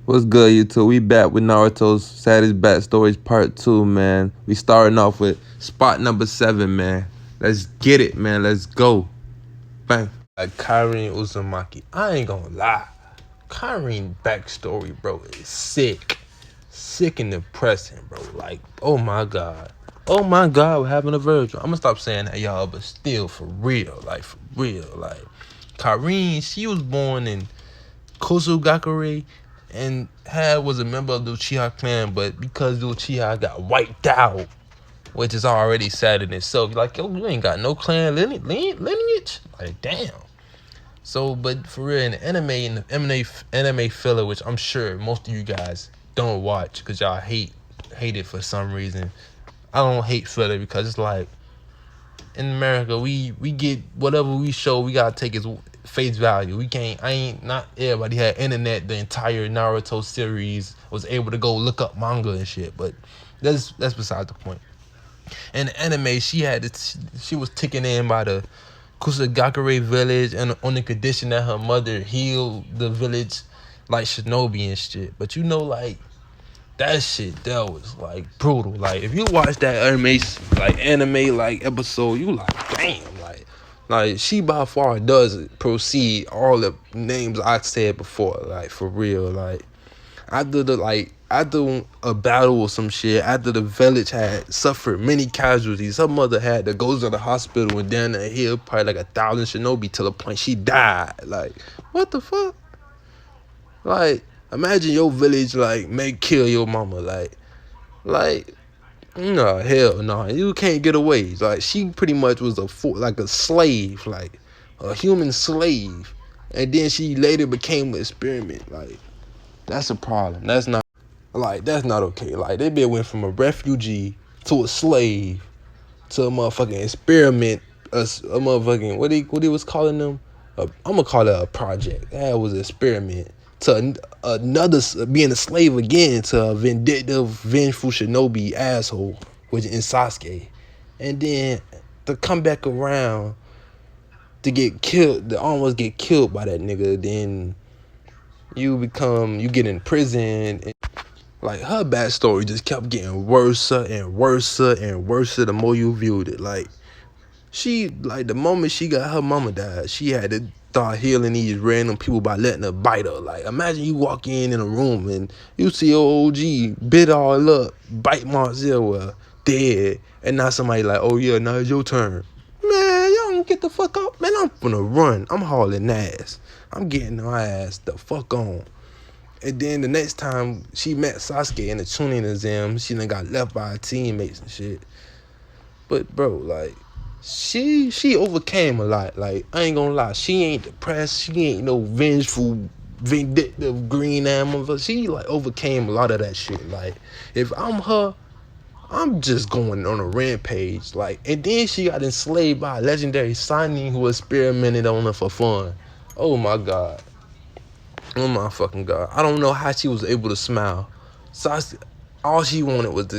What's good, YouTube? We back with Naruto's Saddest Backstories Part 2, man. We starting off with spot number 7, man. Let's get it, man. Let's go. Bang. Like Kyrene Uzumaki. I ain't gonna lie. Kyrene backstory, bro, is sick. Sick and depressing, bro. Like, oh my God. Oh my God, what happened to Virgil? I'm gonna stop saying that, y'all, but still, for real. Like, Kyrene, she was born in Kusugakure and was a member of the Uchiha clan, but because the Uchiha got wiped out, which is already sad in itself, like, yo, you ain't got no clan lineage? Like, damn. So, but for real, in the anime filler, which I'm sure most of you guys don't watch because y'all hate it for some reason. I don't hate filler because it's like, in America, we get whatever we show, we gotta take as face value. We can't. Not everybody had internet. The entire Naruto series was able to go look up manga and shit. But that's beside the point. In the anime, she was taken in by the Kusagakure village, and on the condition that her mother healed the village like shinobi and shit. But you know, like, that shit, that was like brutal. Like, if you watch that anime episode, you like, damn, like she by far does proceed all the names I said before, like, for real. Like, after a battle or some shit, after the village had suffered many casualties, her mother had to go to the hospital and down the hill, probably like 1,000 shinobi, to the point she died. Like, what the fuck? Like, imagine your village, like, may kill your mama. Like, no, hell no. You can't get away. Like, she pretty much was a slave, like, a human slave. And then she later became an experiment. Like, that's a problem. That's not okay. Like, they went from a refugee to a slave to a motherfucking experiment. A motherfucking, what he was calling them? I'm gonna call it a project. That was an experiment. To another, being a slave again, to a vindictive, vengeful shinobi asshole, which is Sasuke. And then to come back around to get killed, to almost get killed by that nigga. Then you get in prison. And, like, her backstory just kept getting worse and worse and worse the more you viewed it. Like, the moment she got her mama died, she had to start healing these random people by letting her bite her. Like, imagine you walk in a room and you see your OG bit all up, bite Marcel dead, and now somebody like, oh yeah, now it's your turn. Man, y'all don't get the fuck up. Man, I'm gonna run. I'm hauling ass. I'm getting my ass the fuck on. And then the next time she met Sasuke in the tuning exam, she done got left by her teammates and shit. But bro, like, she overcame a lot. Like, I ain't gonna lie, she ain't depressed. She ain't no vengeful, vindictive green animal. She like overcame a lot of that shit. Like, if I'm her, I'm just going on a rampage. Like, and then she got enslaved by a legendary Sanin who experimented on her for fun. Oh my God. Oh my fucking God. I don't know how she was able to smile. Sasuke, all she wanted was to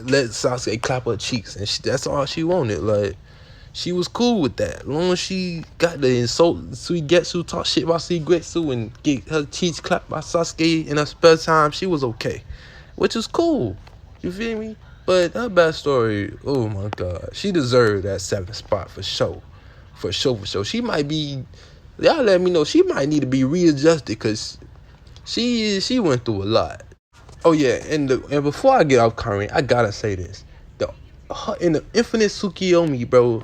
let Sasuke clap her cheeks, and that's all she wanted. Like, she was cool with that. As long as she got the insult Suigetsu, talk shit about Suigetsu, and get her cheeks clapped by Sasuke in her spare time, she was okay. Which is cool. You feel me? But her backstory, oh my God. She deserved that 7th spot for sure. For sure. She might be, y'all let me know, she might need to be readjusted, because she went through a lot. Oh yeah, and before I get off Kyrene, I gotta say this. In the Infinite Tsukiyomi, bro,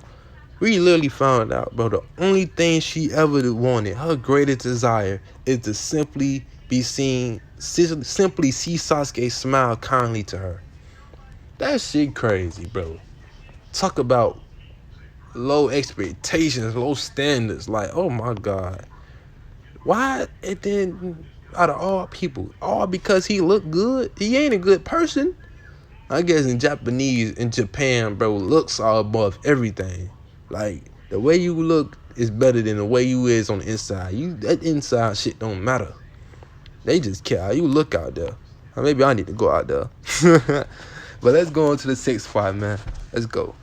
we literally found out, bro, the only thing she ever wanted, her greatest desire, is to simply see Sasuke smile kindly to her. That shit crazy, bro. Talk about low expectations, low standards. Like, oh my God. Why? And then, out of all people, all because he looked good? He ain't a good person. I guess in Japan, bro, looks are above everything. Like, the way you look is better than the way you is on the inside. That inside shit don't matter. They just care how you look out there. Or maybe I need to go out there. But let's go on to the 6th spot, man. Let's go.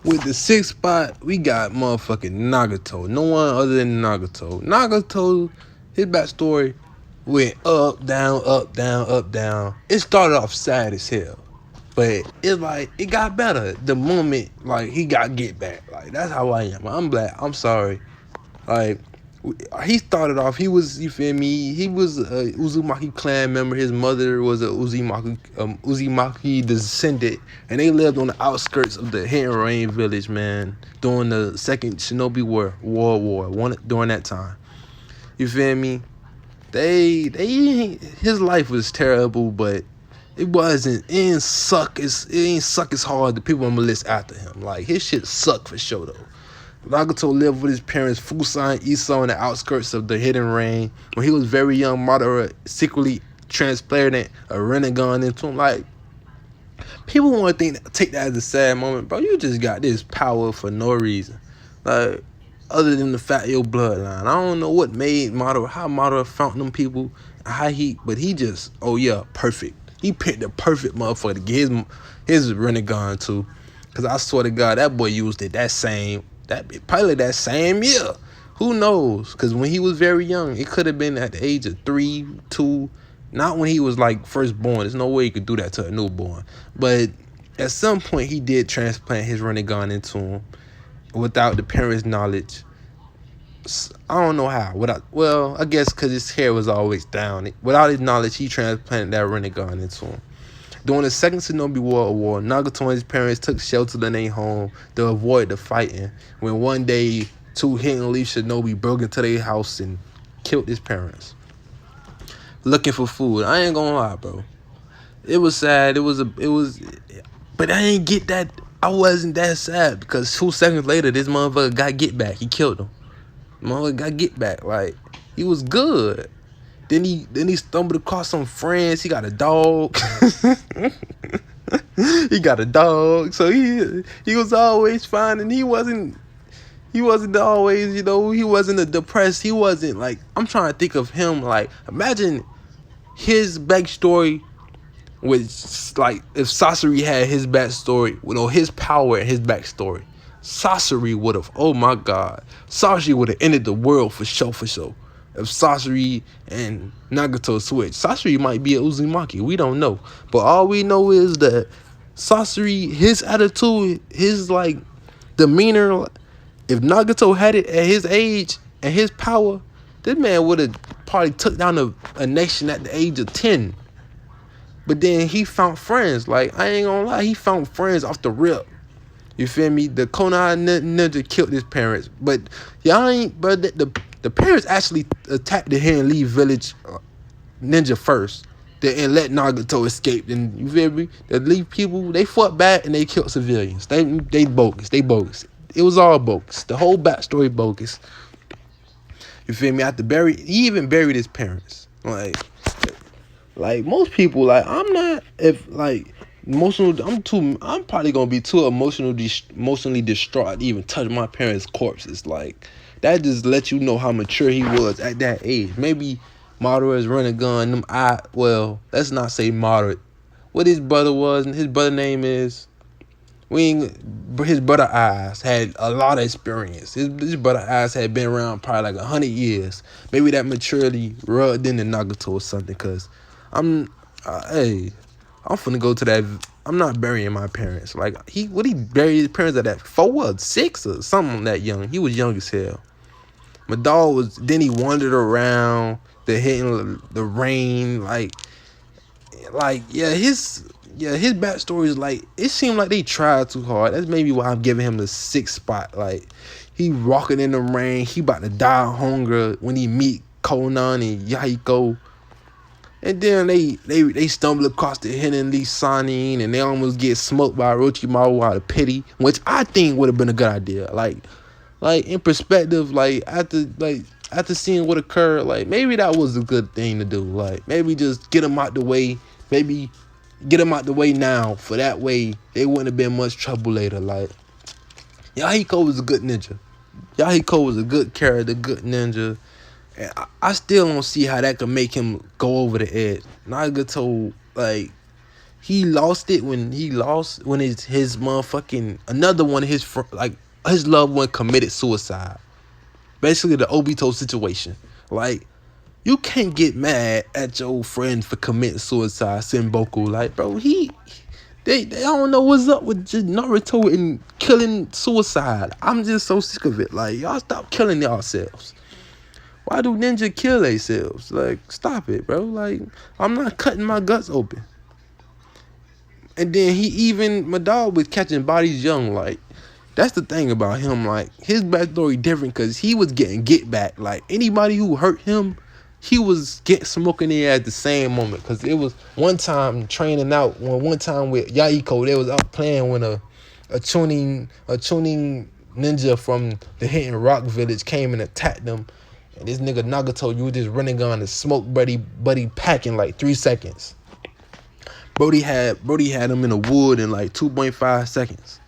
With the 6th spot, we got motherfucking Nagato. No one other than Nagato. Nagato, his backstory went up, down, up, down, up, down. It started off sad as hell. But it's like it got better the moment like he got get back. Like that's how I am. I'm black. I'm sorry. Like he started off. He was, you feel me? He was a Uzumaki clan member. His mother was a Uzumaki descendant, and they lived on the outskirts of the Hidden Rain village, man. During the Second Shinobi War, during that time. You feel me? His life was terrible, but it wasn't. It ain't suck. It ain't suck as hard. The people on the list after him, like his shit sucked for sure though. Nagato lived with his parents Fusan and Isao on the outskirts of the Hidden Rain. When he was very young, Madara secretly transplanted a Rinnegan into him. Like, people want to take that as a sad moment, bro. You just got this power for no reason. Like, other than the fact of your bloodline. I don't know what made Madara, how Madara found them people, but he just, oh yeah, perfect. He picked the perfect motherfucker to get his Rinnegan to. Because I swear to God, that boy used it probably that same year. Who knows? Because when he was very young, it could have been at the age of 3, 2, not when he was like first born. There's no way he could do that to a newborn. But at some point, he did transplant his Rinnegan into him without the parents' knowledge. I don't know how. I guess because his hair was always down. Without his knowledge, he transplanted that Rinnegan into him. During the Second Shinobi War, Nagato and his parents took shelter in their home to avoid the fighting. When one day, 2 Hidden Leaf Shinobi broke into their house and killed his parents, looking for food. I ain't gonna lie, bro. It was sad. But I ain't get that. I wasn't that sad because 2 seconds later, this motherfucker got get back. He killed him. Motherfucker got get back. Like, he was good. Then he stumbled across some friends. He got a dog. He got a dog. So he was always fine, and he wasn't always, he wasn't a depressed. He wasn't like, I'm trying to think of him like, imagine his backstory with, like, if Sasori had his backstory, his power and his backstory. Sasori would have, oh my God, Sasori would have ended the world for sure. If Sasori and Nagato switch, Sasori might be a Uzumaki. We don't know, but all we know is that Sasori, his attitude, his like demeanor. If Nagato had it at his age and his power, this man would have probably took down a nation at the age of 10. But then he found friends. Like, I ain't gonna lie, he found friends off the rip. You feel me? The Konoha ninja killed his parents, but the parents actually attacked the Hidden Leaf village ninja first, and let Nagato escape. And you feel me? The Leaf people, they fought back and they killed civilians. They bogus. It was all bogus. The whole backstory bogus. You feel me? He even buried his parents. Like most people, like I'm not. If like emotional, I'm probably gonna be too emotionally distraught to even touch my parents' corpses. Like, that just lets you know how mature he was at that age. Maybe Madara's Rinnegan, let's not say moderate. What his brother was, and his brother name is, his brother Eyes had a lot of experience. His brother Eyes had been around probably like 100 years. Maybe that maturity rubbed into Nagato or something, because I'm finna go to that. I'm not burying my parents. Like, he buried his parents at that 4 or 6 or something that young. He was young as hell. My dog then he wandered around the rain, his backstory is like, it seemed like they tried too hard. That's maybe why I'm giving him the 6th spot. Like, he walking in the rain, he about to die of hunger when he meet Konan and Yahiko. And then they stumble across the Hidden Leaf Sanin, and they almost get smoked by Orochimaru out of pity, which I think would have been a good idea. Like in perspective, after seeing what occurred, like, maybe that was a good thing to do. Like, maybe just get them out the way. Maybe get them out the way now, for that way they wouldn't have been much trouble later. Like, Yahiko was a good ninja. Yahiko was a good character, good ninja. And I still don't see how that could make him go over the edge. Nagato, like, he lost it when his motherfucking, another one of his loved one committed suicide. Basically the Obito situation. Like, You can't get mad at your friend for committing suicide, Senboku. Like, bro, they don't know what's up with just Naruto and killing suicide. I'm just so sick of it. Like, y'all stop killing yourselves. Why do ninja kill themselves? Like, stop it, bro. Like, I'm not cutting my guts open. And then my dog was catching bodies young. Like, that's the thing about him. Like, his backstory different because he was getting get back. Like, anybody who hurt him, he was smoking their at the same moment. Because it was one time training out. One time with Yahiko, they was out playing when a tuning ninja from the Hidden Rock Village came and attacked them. And this nigga Nagato, you just running on and smoke buddy packing like 3 seconds. Brody had him in the wood in like 2.5 seconds.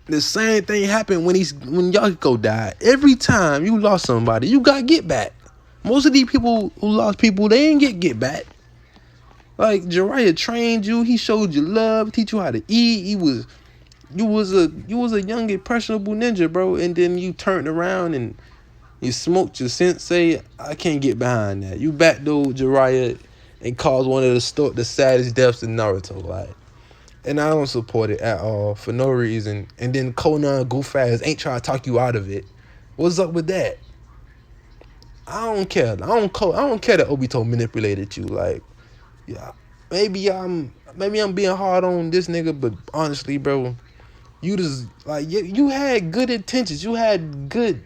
The same thing happened when Yahiko died. Every time you lost somebody, you got get back. Most of these people who lost people, they ain't get back. Like, Jiraiya trained you, he showed you love, teach you how to eat. You was a young impressionable ninja, bro, and then you turned around and you smoked your sensei. I can't get behind that. You backdoored Jiraiya and caused one of the saddest deaths in Naruto. Like, and I don't support it at all for no reason. And then Conan goof ass ain't trying to talk you out of it. What's up with that? I don't care. I don't care that Obito manipulated you. Like, yeah, maybe I'm being hard on this nigga, but honestly, bro, you just like you had good intentions. You had good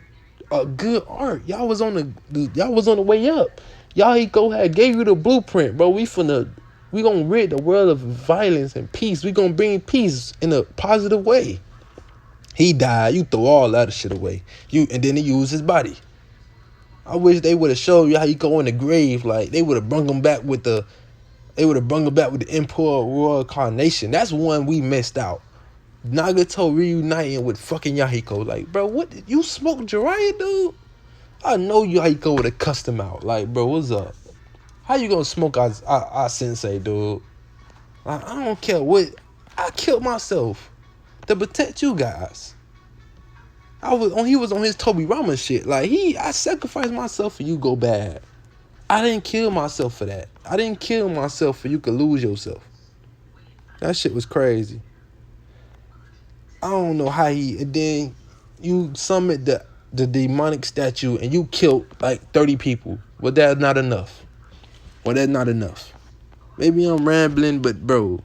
art. Y'all was on the way up. Y'all had gave you the blueprint, bro. We gonna rid the world of violence and peace. We gonna bring peace in a positive way. He died. You throw all that shit away. And then he used his body. I wish they would have showed you how you go in the grave. Like, they would have brung him back with the Emperor Royal Carnation. That's one we missed out. Nagato reuniting with fucking Yahiko. Like, bro, what? You smoked Jiraiya, dude? I know Yahiko would have cussed him out. Like, bro, what's up? How you gonna smoke our sensei, dude? Like, I don't care what. I killed myself to protect you guys. He was on his Toby Rama shit. Like, I sacrificed myself for you go bad. I didn't kill myself for that. I didn't kill myself for you could lose yourself. That shit was crazy. I don't know how and then you summoned the demonic statue and you killed like 30 people. Was that not enough? Maybe I'm rambling, but bro,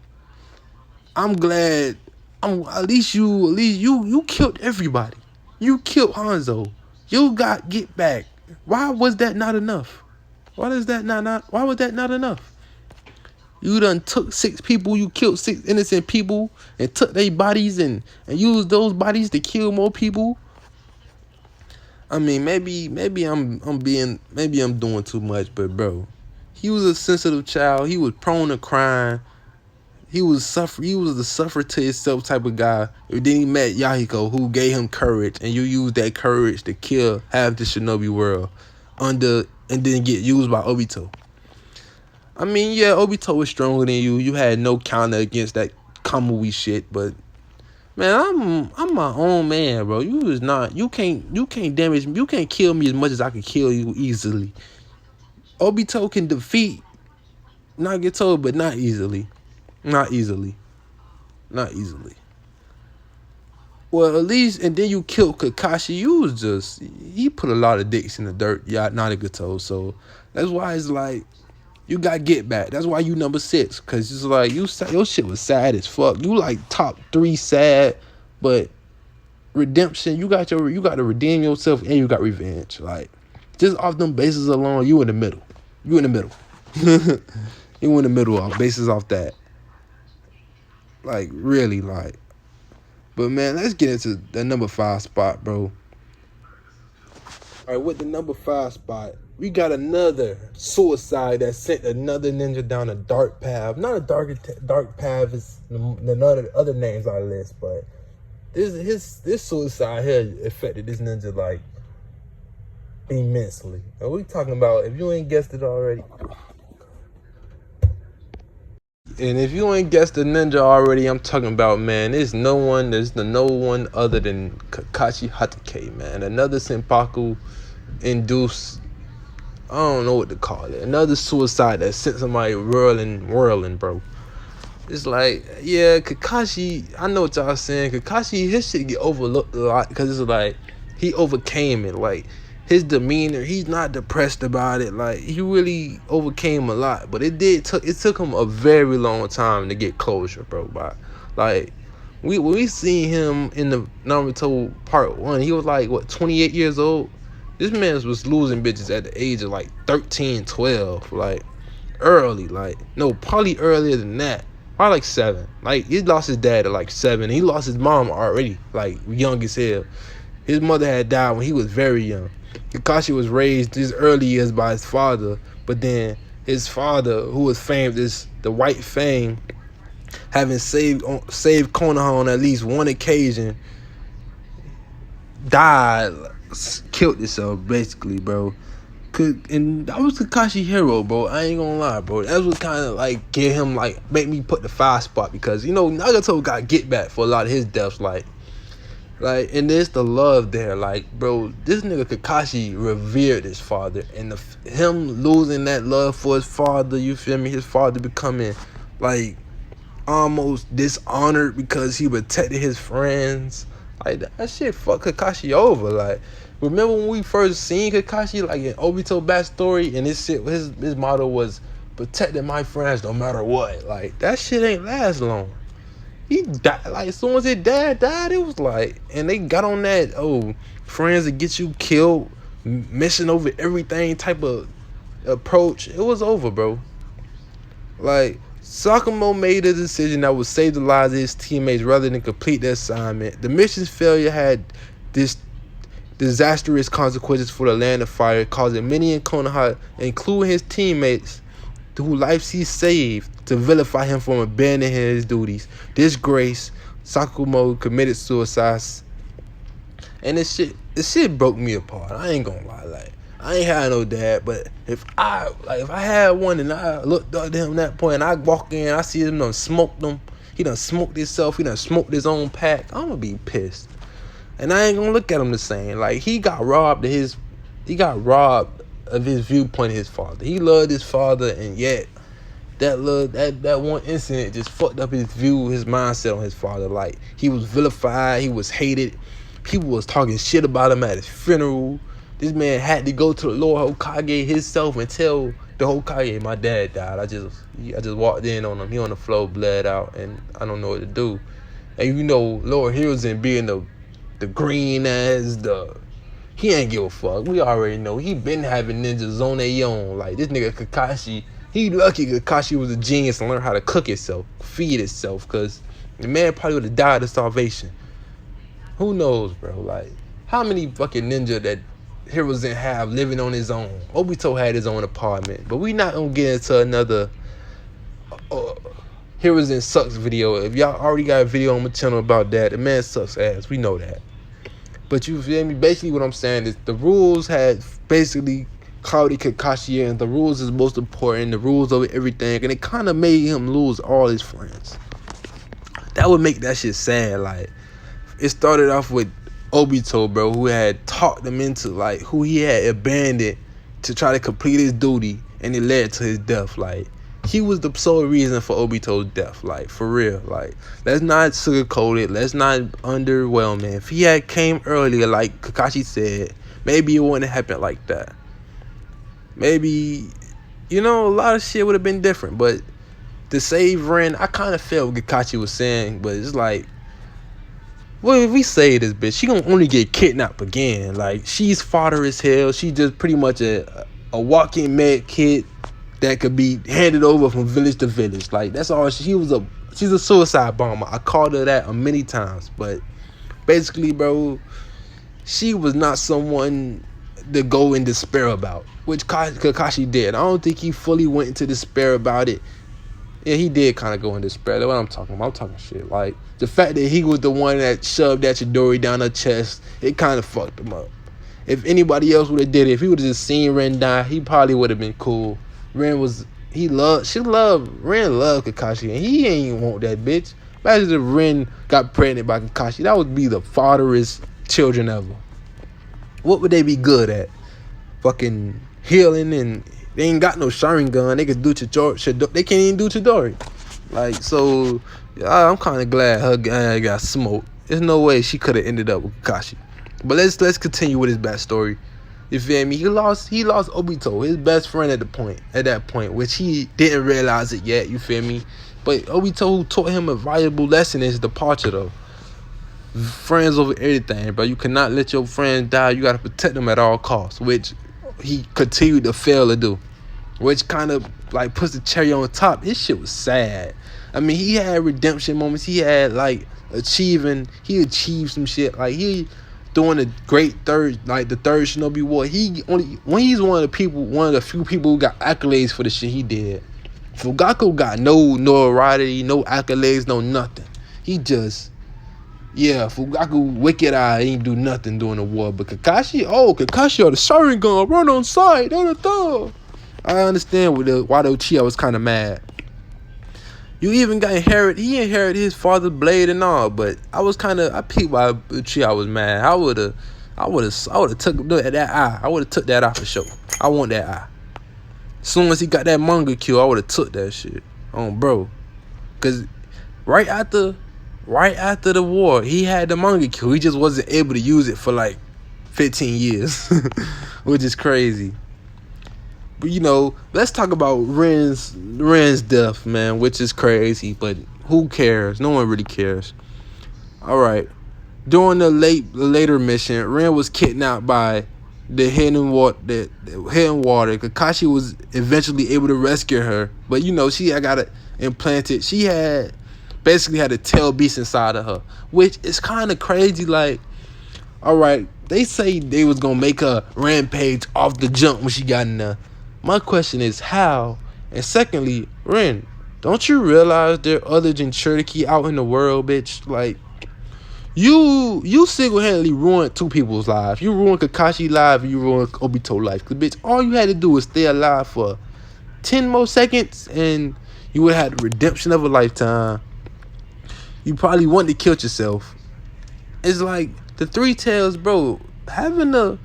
I'm glad at least you killed everybody. You killed Hanzo. You got get back. Why was that not enough? Why was that not enough? You done took 6 people, you killed 6 innocent people and took their bodies and used those bodies to kill more people. I mean, maybe I'm doing too much, but bro, he was a sensitive child. He was prone to crying. He was the suffer to himself type of guy. And then he met Yahiko, who gave him courage, and you used that courage to kill half the shinobi world and then get used by Obito. I mean, yeah, Obito was stronger than you. You had no counter against that Kamui shit, but man, I'm my own man, bro. You can't damage me. You can't kill me as much as I can kill you easily. Obito can defeat Nagato, but not easily. Not easily. Well, at least, and then you killed Kakashi. He put a lot of dicks in the dirt, yeah, Nagato. So that's why it's like, you got get back. That's why you number 6. Cause it's like your shit was sad as fuck. You like top 3 sad, but redemption. You got to redeem yourself and you got revenge. Like, just off them bases alone, you in the middle. You in the middle off bases off that. Like, really, like. But man, let's get into the number 5 spot, bro. All right, with the number 5 spot, we got another suicide that sent another ninja down a dark path. Not a dark path as the other names on the list, but this suicide here affected this ninja like immensely. And we talking about, if you ain't guessed it already, I'm talking about, man, there's no one other than Kakashi Hatake, man. Another Senpaku induced I don't know what to call it. Another suicide that sent somebody whirling, bro. It's like, yeah, Kakashi, I know what y'all saying. Kakashi, his shit get overlooked a lot because it's like, he overcame it. Like, his demeanor, he's not depressed about it. Like, he really overcame a lot. But it took him a very long time to get closure, bro. But, like, when we seen him in the Naruto Part 1, he was like, what, 28 years old? This man was losing bitches at the age of, like, 13, 12. Like, early. Like, no, probably earlier than that. Probably like 7. Like, he lost his dad at like 7. He lost his mom already, like, young as hell. His mother had died when he was very young. Kakashi was raised his early years by his father, but then his father, who was famed as the White Fang, having saved Konoha on at least one occasion, died, killed himself, basically, bro. And that was Kakashi hero, bro. I ain't gonna lie, bro. That's what kind of like get him, like, make me put the 5 spot, because you know Nagato got get back for a lot of his deaths, like, and there's the love there, like, bro. This nigga Kakashi revered his father, and him losing that love for his father, you feel me? His father becoming like almost dishonored because he protected his friends. Like, that shit fucked Kakashi over. Like, remember when we first seen Kakashi, like, in Obito backstory, and his motto was protecting my friends no matter what. Like, that shit ain't last long. He died, like, as soon as his dad died, it was like, and they got on that, friends that get you killed, mission over everything type of approach. It was over, bro. Like, Sakamoto made a decision that would save the lives of his teammates rather than complete the assignment. The mission's failure had this disastrous consequences for the land of fire, causing many in Konoha, including his teammates, whose lives he saved, to vilify him for abandoning his duties. Disgrace, Sakamoto committed suicide. And this shit broke me apart. I ain't gonna lie, like, I ain't had no dad, but if I had one and I looked up to him at that point and I walk in, I see him done smoked him, he done smoked himself, he done smoked his own pack, I'm gonna be pissed. And I ain't gonna look at him the same. Like, he got robbed of his viewpoint of his father. He loved his father, and yet that one incident just fucked up his view, his mindset on his father. Like, he was vilified, he was hated, people was talking shit about him at his funeral. This man had to go to the Lord Hokage himself and tell the Hokage, my dad died. I just walked in on him, he on the floor, bled out, and I don't know what to do. And you know, Lord Hiruzen being the green ass, he ain't give a fuck. We already know he been having ninjas on their own. Like, this nigga Kakashi, he lucky Kakashi was a genius and learned how to cook itself, feed itself, because the man probably would have died of starvation. Who knows, bro? Like, how many fucking ninja that Hiruzen have living on his own? Obito had his own apartment, but we not gonna get into another Hiruzen sucks video. If y'all already got a video on my channel about that, the man sucks ass. We know that. But you feel me? Basically what I'm saying is the rules had basically clouded Kakashi, and the rules is most important, the rules over everything, and it kind of made him lose all his friends. That would make that shit sad. Like, it started off with Obito, bro, who had talked him into, like, who he had abandoned to try to complete his duty, and it led to his death. Like, he was the sole reason for Obito's death. Like, for real. Like, let's not sugarcoat it. Let's not underwhelm it. If he had came earlier, like Kakashi said, maybe it wouldn't have happened like that. Maybe, you know, a lot of shit would have been different. But to save Ren, I kind of felt what Kakashi was saying, but it's like, well, if we say this bitch, she gonna only get kidnapped again. Like, she's fodder as hell. She just pretty much a walking med kit that could be handed over from village to village. Like, that's all. She's a suicide bomber. I called her that many times. But basically, bro, she was not someone to go in despair about, which Kakashi did. I don't think he fully went into despair about it. Yeah, he did kind of go in despair. That's what I'm talking about. I'm talking shit. Like, the fact that he was the one that shoved that Chidori down her chest, it kind of fucked him up. If anybody else would have did it, if he would have just seen Ren die, he probably would have been cool. Ren loved Kakashi, and he ain't want that bitch. Imagine if Ren got pregnant by Kakashi. That would be the fodderest children ever. What would they be good at? Fucking healing, and they ain't got no Sharingan. They can do Chidori. They can't even do Chidori. Like, so I'm kind of glad her guy got smoked. There's no way she could have ended up with Kakashi. But let's continue with his backstory. You feel me? He lost Obito, his best friend at that point, which he didn't realize it yet. You feel me? But Obito, who taught him a valuable lesson in his departure, though. Friends over everything, bro. You cannot let your friends die. You gotta protect them at all costs, which he continued to fail to do, which kind of like puts the cherry on top. His shit was sad. I mean, he had redemption moments. He had like he achieved some shit. Like he doing the the third Shinobi War. He's one of the few people who got accolades for the shit he did. Fugaku got no notoriety, no accolades, no nothing. He just, Fugaku wicked eye ain't do nothing during the war. But Kakashi or the Sharingan, run on sight, I understand why the Uchiha was kind of mad. You even got he inherited his father's blade and all, but I peeped why Uchiha was mad. I would have took that eye. I would have took that eye for sure. I want that eye. As soon as he got that manga kill, I would have took that shit. Bro. Cause right after the war, he had the manga kill. He just wasn't able to use it for like 15 years. Which is crazy. But let's talk about Ren's death, man, which is crazy, but who cares? No one really cares. Alright. During the later mission, Ren was kidnapped by the hidden water. Kakashi was eventually able to rescue her, but she had got it implanted. She had basically had a tail beast inside of her, which is kind of crazy. Like, alright, they say they was gonna make her rampage off the jump when she got in there. My question is how? And secondly, Ren, don't you realize there are other Jinchuriki out in the world, bitch? Like, you single-handedly ruined two people's lives. You ruined Kakashi's life and you ruined Obito's life. Because, bitch, all you had to do was stay alive for 10 more seconds and you would have had the redemption of a lifetime. You probably wanted to kill yourself. It's like the Three Tails, bro. Having a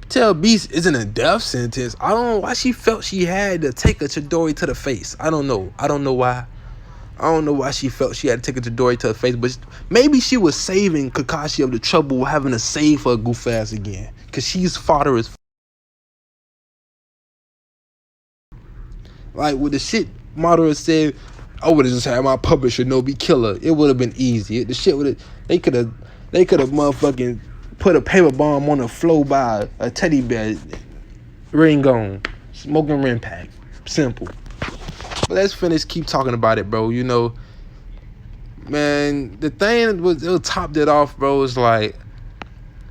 tail beast isn't a death sentence. I don't know why she felt she had to take a Chidori to the face. I don't know why. I don't know why she felt she had to take a Chidori to the face, but maybe she was saving Kakashi of the trouble of having to save her goof ass again. Because she's fodder as like with the shit Madara said, I would have just had my puppet Shinobi killer. It would have been easy. The shit would have they could have motherfucking put a paper bomb on the floor by a teddy bear. Ring gone. Smoking Ren pack. Simple. But let's keep talking about it, bro. Man, the thing it topped it off, bro, is like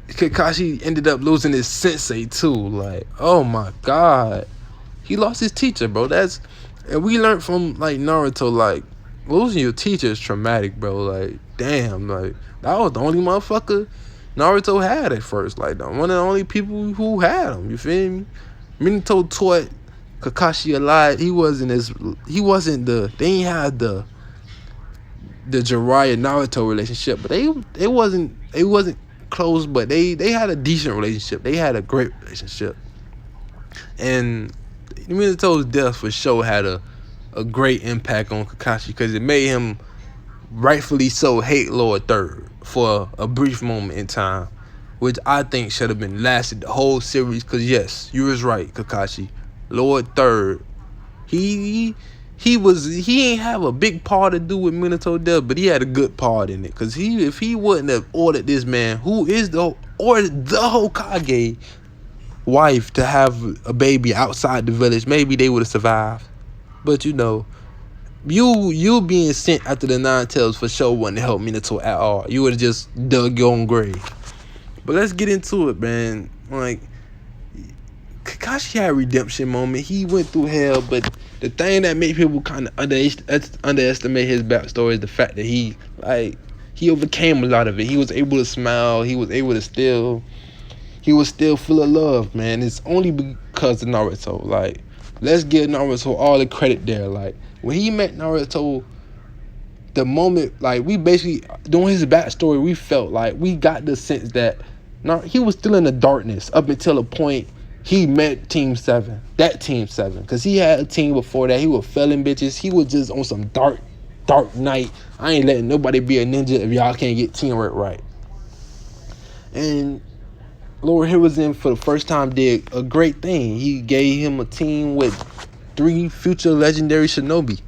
Kakashi ended up losing his sensei too. Like, oh my god. He lost his teacher, bro. And we learned from like Naruto, like, losing your teacher is traumatic, bro. Like, damn, like that was the only motherfucker Naruto had at first. Like, one of the only people who had him. You feel me? Minato taught Kakashi a lot. They ain't had the Jiraiya Naruto relationship, but it wasn't close, but they had a decent relationship. They had a great relationship. And Minato's death for sure had a great impact on Kakashi because it made him rightfully so hate Lord Third for a brief moment in time, which I think should have been lasted the whole series. Because yes, you was right, Kakashi. Lord Third, he ain't have a big part to do with Minato death, but he had a good part in it. Because if he wouldn't have ordered this man, who is the Hokage wife, to have a baby outside the village, maybe they would have survived. But you being sent after the Nine Tails for sure wouldn't help Minato at all. You would have just dug your own grave. But let's get into it, man. Like, Kakashi had a redemption moment. He went through hell, but the thing that made people kind of underestimate his backstory is the fact that he overcame a lot of it. He was able to smile. He was still full of love, man. It's only because of Naruto. Like, let's give Naruto all the credit there. Like, when he met Naruto, the moment, like, we basically, during his backstory, we felt like we got the sense that he was still in the darkness up until a point he met Team 7. That Team 7. Because he had a team before that. He was felling bitches. He was just on some dark night. I ain't letting nobody be a ninja if y'all can't get teamwork right. And Lord Hiruzen for the first time did a great thing. He gave him a team with 3 future legendary shinobi.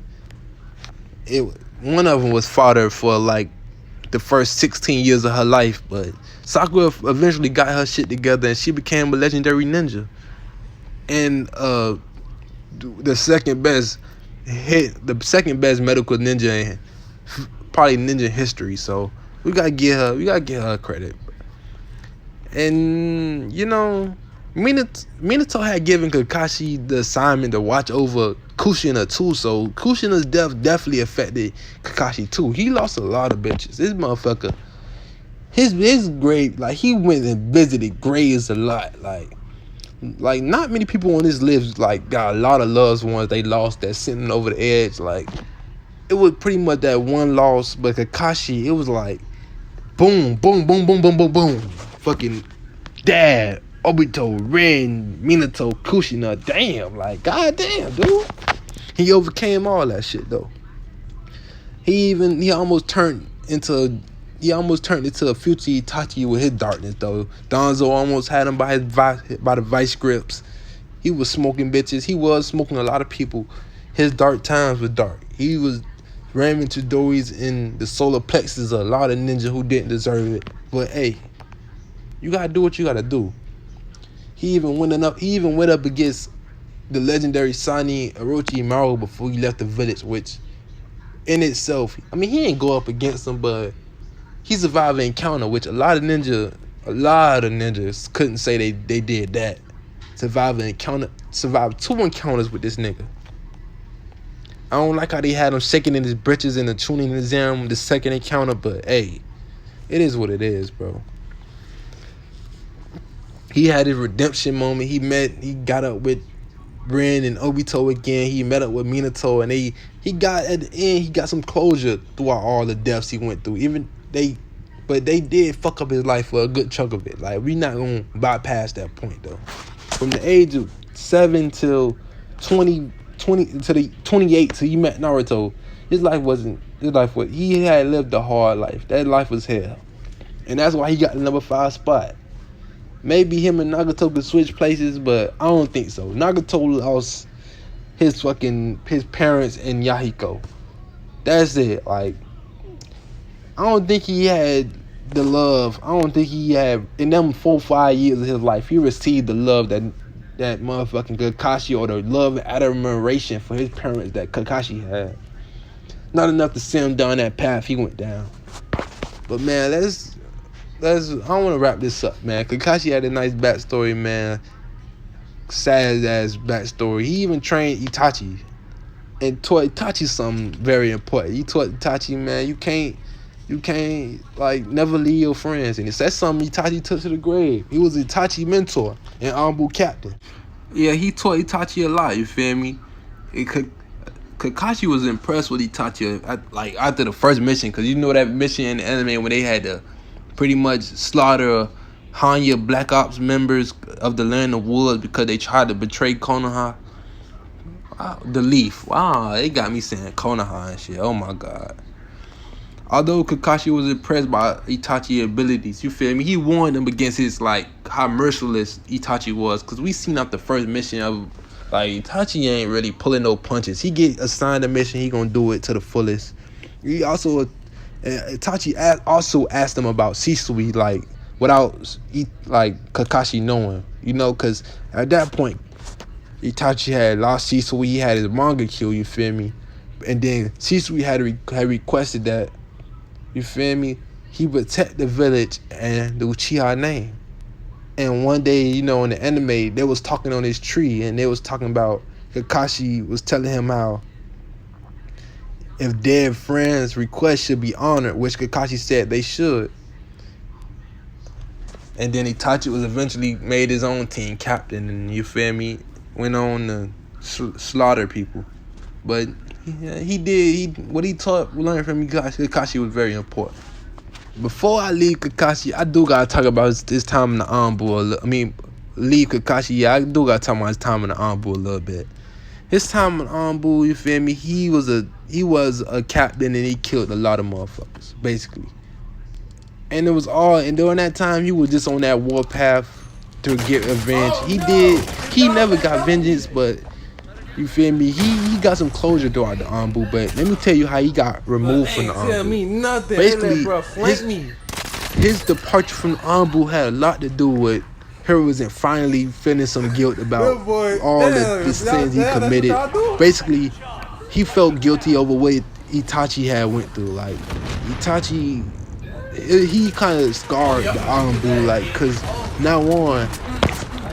One of them was fodder for like the first 16 years of her life, but Sakura eventually got her shit together and she became a legendary ninja. And the second best medical ninja in probably ninja history. So we gotta give her credit. And you know, Minato had given Kakashi the assignment to watch over Kushina too, so Kushina's death definitely affected Kakashi too. He lost a lot of bitches. This motherfucker, his grave, like he went and visited graves a lot. Like not many people on this list like got a lot of loved ones they lost that's sitting over the edge. Like it was pretty much that one loss, but Kakashi, it was like boom, boom, boom, boom, boom, boom, boom. Fucking Dad, Obito, Rin, Minato, Kushina. Damn, like goddamn, dude. He overcame all that shit though. He almost turned into a future Itachi with his darkness though. Danzo almost had him by the vice grips. He was smoking bitches. He was smoking a lot of people. His dark times were dark. He was ramming Chidori's in the solar plexus of a lot of ninja who didn't deserve it. But hey, you gotta do what you gotta do. He even went up against the legendary Sani Orochimaru before he left the village, which in itself, I mean, he ain't go up against him, but he survived an encounter, which a lot of ninjas couldn't say they did that. Survived 2 encounters with this nigga. I don't like how they had him shaking in his britches and the tuning exam the second encounter, but hey, it is what it is, bro. He had his redemption moment. He got up with Rin and Obito again. He met up with Minato, and he got at the end. He got some closure throughout all the deaths he went through. But they did fuck up his life for a good chunk of it. Like we not gonna bypass that point though. From the age of 7 till 20 to the 28 till he met Naruto, he had lived a hard life. That life was hell, and that's why he got the number 5 spot. Maybe him and Nagato could switch places, but I don't think so. Nagato lost his parents and Yahiko. That's it. Like, I don't think he had the love. I don't think he had, in them 4-5 years of his life, he received the love that motherfucking Kakashi, or the love and admiration for his parents that Kakashi had. Not enough to send him down that path he went down. But man, I want to wrap this up, man. Kakashi had a nice backstory, man. Sad ass backstory. He even trained Itachi and taught Itachi something very important. He taught Itachi, man, you can't like never leave your friends. And that's something Itachi took to the grave. He was Itachi mentor and honorable captain. Yeah, he taught Itachi a lot. You feel me? Kakashi was impressed with Itachi after the first mission, because you know that mission in the anime when they had to pretty much slaughter Hanya Black Ops members of the Land of Woods because they tried to betray Konoha. Wow, the Leaf. Wow, they got me saying Konoha and shit. Oh my god. Although Kakashi was impressed by Itachi's abilities, you feel me? He warned him against his how merciless Itachi was, because we seen after the first mission of Itachi ain't really pulling no punches. He get assigned a mission, he gonna do it to the fullest. Itachi also asked him about Shisui, without Kakashi knowing, because at that point Itachi had lost Shisui. He had his manga kill, you feel me? And then Shisui had requested that, you feel me, he protect the village and the Uchiha name. And one day, in the anime, they was talking on this tree, and they was talking about Kakashi was telling him how if dead friends' requests should be honored, which Kakashi said they should. And then Itachi was eventually made his own team captain, and you feel me, went on to slaughter people. But what he learned from Kakashi was very important. Before I leave Kakashi, I do gotta talk about his time in the Anbu. leave Kakashi. Yeah, I do got to talk about his time in the Anbu a little bit. His time in Anbu, you feel me? He was a captain and he killed a lot of motherfuckers, basically. And it was all, and during that time, he was just on that war path to get revenge. He never got vengeance, but you feel me? He got some closure throughout the Anbu. But let me tell you how he got removed from the Anbu. Tell me nothing. Basically, bro, flank me. His departure from the Anbu had a lot to do with heroism finally feeling some guilt about all the sins he committed. Basically, he felt guilty over what Itachi had went through. Like, Itachi, he kind of scarred the Anbu, like, cause now on,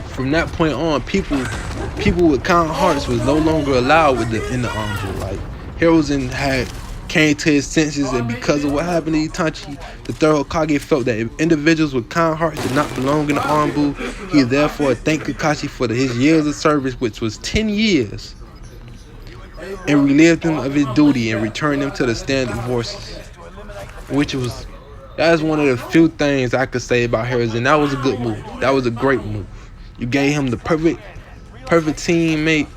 from that point on, people with kind hearts was no longer allowed in the Anbu. Like, Hiruzen had came to his senses, and because of what happened to Itachi, the third Hokage felt that if individuals with kind hearts did not belong in the Anbu, he therefore thanked Kakashi for his years of service, which was 10 years, and relieved him of his duty and returned him to the standard forces. That is one of the few things I could say about Hiruzen. That was a good move. That was a great move. You gave him the perfect teammate.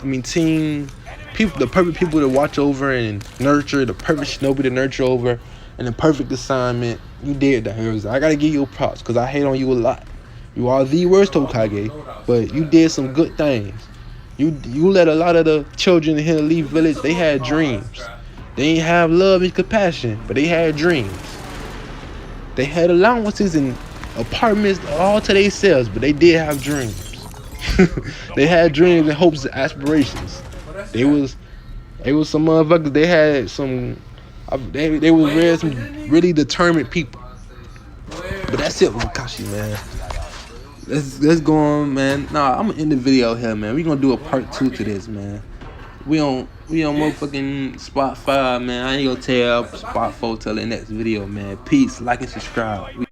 The perfect people to watch over and nurture, the perfect shinobi to nurture over, and the perfect assignment. You did that, Hiruzen. I gotta give you props, because I hate on you a lot. You are the worst Hokage, but you did some good things. You let a lot of the children in the Leaf Village, they had dreams. They didn't have love and compassion, but they had dreams. They had allowances and apartments all to themselves, but they did have dreams. They had dreams and hopes and aspirations. They was some motherfuckers. They had some. They was some really determined people. But that's it with Kakashi, man. Let's go on, man. Nah, I'm gonna end the video here, man. We gonna do a part 2 to this, man. We on motherfucking spot 5, man. I ain't gonna tell spot 4 till the next video, man. Peace, like and subscribe.